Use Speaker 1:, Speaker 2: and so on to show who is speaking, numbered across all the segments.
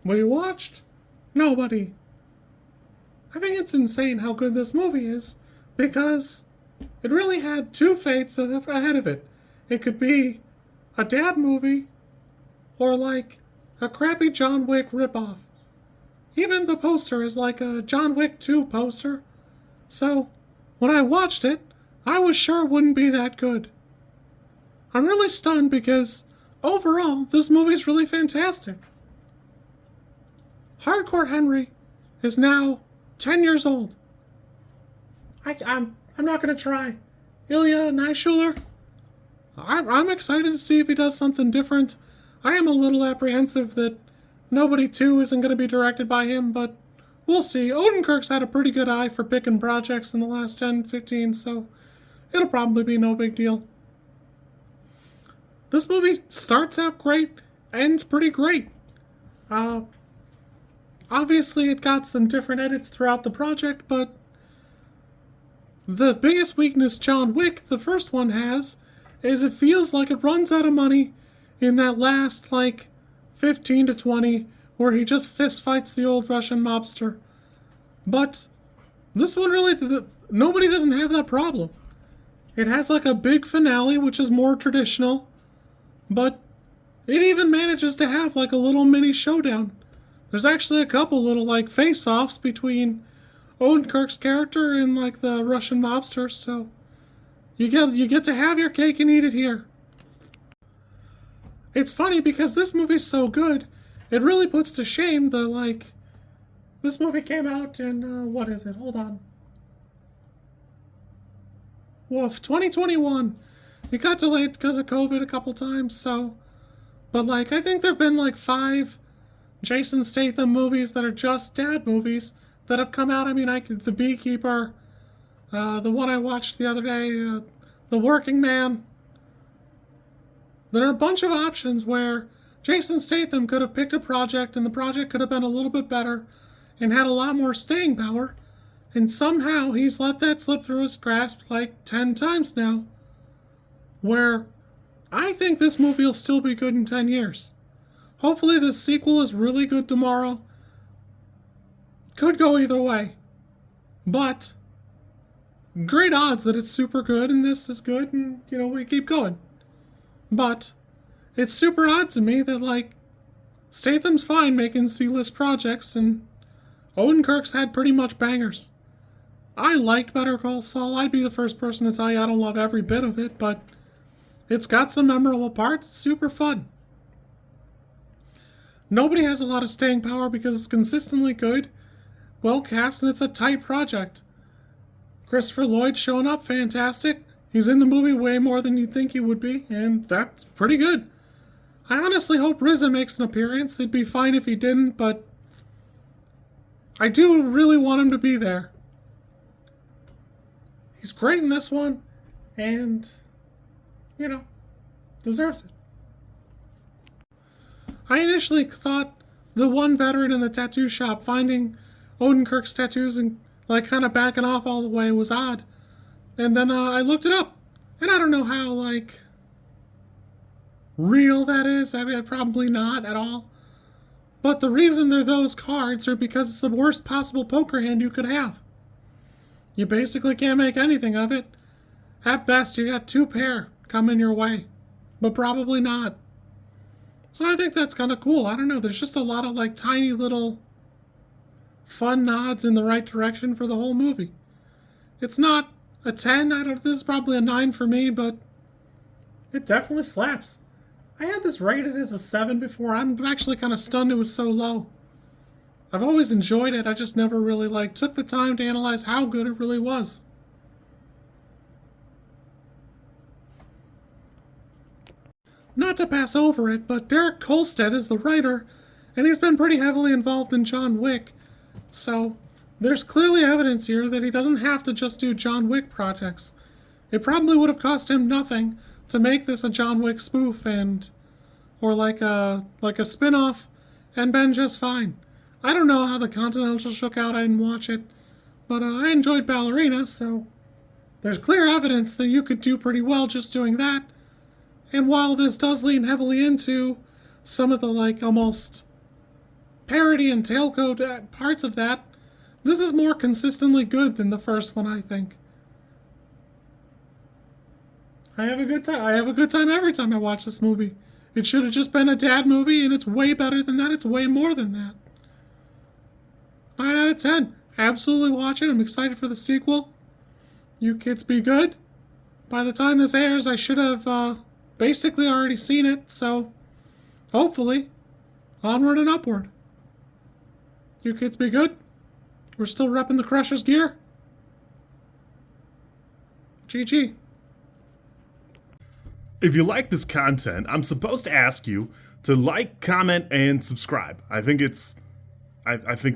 Speaker 1: We watched? Nobody. I think it's insane how good this movie is, because it really had two fates ahead of it. It could be a dad movie, or like a crappy John Wick ripoff. Even the poster is like a John Wick 2 poster. So, when I watched it, I was sure it wouldn't be that good. I'm really stunned because, overall, this movie's really fantastic. Hardcore Henry is now 10 years old. I'm not gonna try. Ilya Naishuller, I'm excited to see if he does something different. I am a little apprehensive that Nobody 2 isn't going to be directed by him, but we'll see. Odenkirk's had a pretty good eye for picking projects in the last 10, 15, so it'll probably be no big deal. This movie starts out great, ends pretty great. Obviously it got some different edits throughout the project, but the biggest weakness John Wick, the first one, has is it feels like it runs out of money in that last, 15 to 20, where he just fist fights the old Russian mobster. But this one really, nobody doesn't have that problem. It has a big finale, which is more traditional, but it even manages to have a little mini showdown. There's actually a couple little face-offs between Odenkirk's character and the Russian mobster, so you get to have your cake and eat it here. It's funny because this movie's so good, it really puts to shame the, this movie came out in, what is it? Hold on. Woof, 2021. It got delayed because of COVID a couple times, so. But, I think there have been, 5 Jason Statham movies that are just dad movies that have come out. I mean, The Beekeeper, the one I watched the other day, The Working Man. There are a bunch of options where Jason Statham could have picked a project and the project could have been a little bit better and had a lot more staying power, and somehow he's let that slip through his grasp 10 times now, where I think this movie will still be good in 10 years. Hopefully this sequel is really good tomorrow. Could go either way. But great odds that it's super good and this is good and, we keep going. But it's super odd to me that, Statham's fine making C-list projects, and Odenkirk's had pretty much bangers. I liked Better Call Saul. I'd be the first person to tell you I don't love every bit of it, but it's got some memorable parts. It's super fun. Nobody has a lot of staying power because it's consistently good, well cast, and it's a tight project. Christopher Lloyd showing up, fantastic. He's in the movie way more than you'd think he would be, and that's pretty good. I honestly hope RZA makes an appearance. It'd be fine if he didn't, but I do really want him to be there. He's great in this one, and, deserves it. I initially thought the one veteran in the tattoo shop finding Odenkirk's tattoos and, kind of backing off all the way was odd. And then I looked it up, and I don't know how, real that is. I mean, probably not at all. But the reason they're those cards are because it's the worst possible poker hand you could have. You basically can't make anything of it. At best, you got 2 pair coming your way, but probably not. So I think that's kind of cool. I don't know, there's just a lot of, tiny little fun nods in the right direction for the whole movie. It's not a 10, this is probably a 9 for me, but it definitely slaps. I had this rated as a 7 before. I'm actually kind of stunned it was so low. I've always enjoyed it, I just never really took the time to analyze how good it really was. Not to pass over it, but Derek Kolstad is the writer, and he's been pretty heavily involved in John Wick, so there's clearly evidence here that he doesn't have to just do John Wick projects. It probably would have cost him nothing to make this a John Wick spoof or a spin-off and been just fine. I don't know how the Continental shook out, I didn't watch it, but I enjoyed Ballerina, so there's clear evidence that you could do pretty well just doing that. And while this does lean heavily into some of the almost parody and tailcode parts of that, this is more consistently good than the first one, I think. I have a good time. I have a good time every time I watch this movie. It should have just been a dad movie, and it's way better than that. It's way more than that. 9 out of 10. Absolutely watch it. I'm excited for the sequel. You kids be good. By the time this airs, I should have basically already seen it, so hopefully, onward and upward. You kids be good. We're still repping the Crushers gear. GG.
Speaker 2: If you like this content, I'm supposed to ask you to like, comment, and subscribe. I think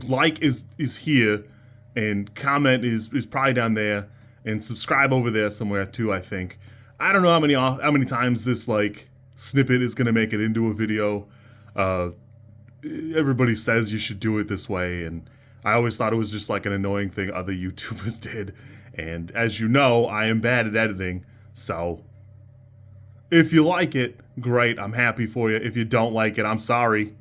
Speaker 2: like is here, and comment is probably down there, and subscribe over there somewhere too. I think. I don't know how many times this like snippet is gonna make it into a video. Everybody says you should do it this way, and I always thought it was just like an annoying thing other YouTubers did. And as you know, I am bad at editing, so. If you like it, great, I'm happy for you. If you don't like it, I'm sorry.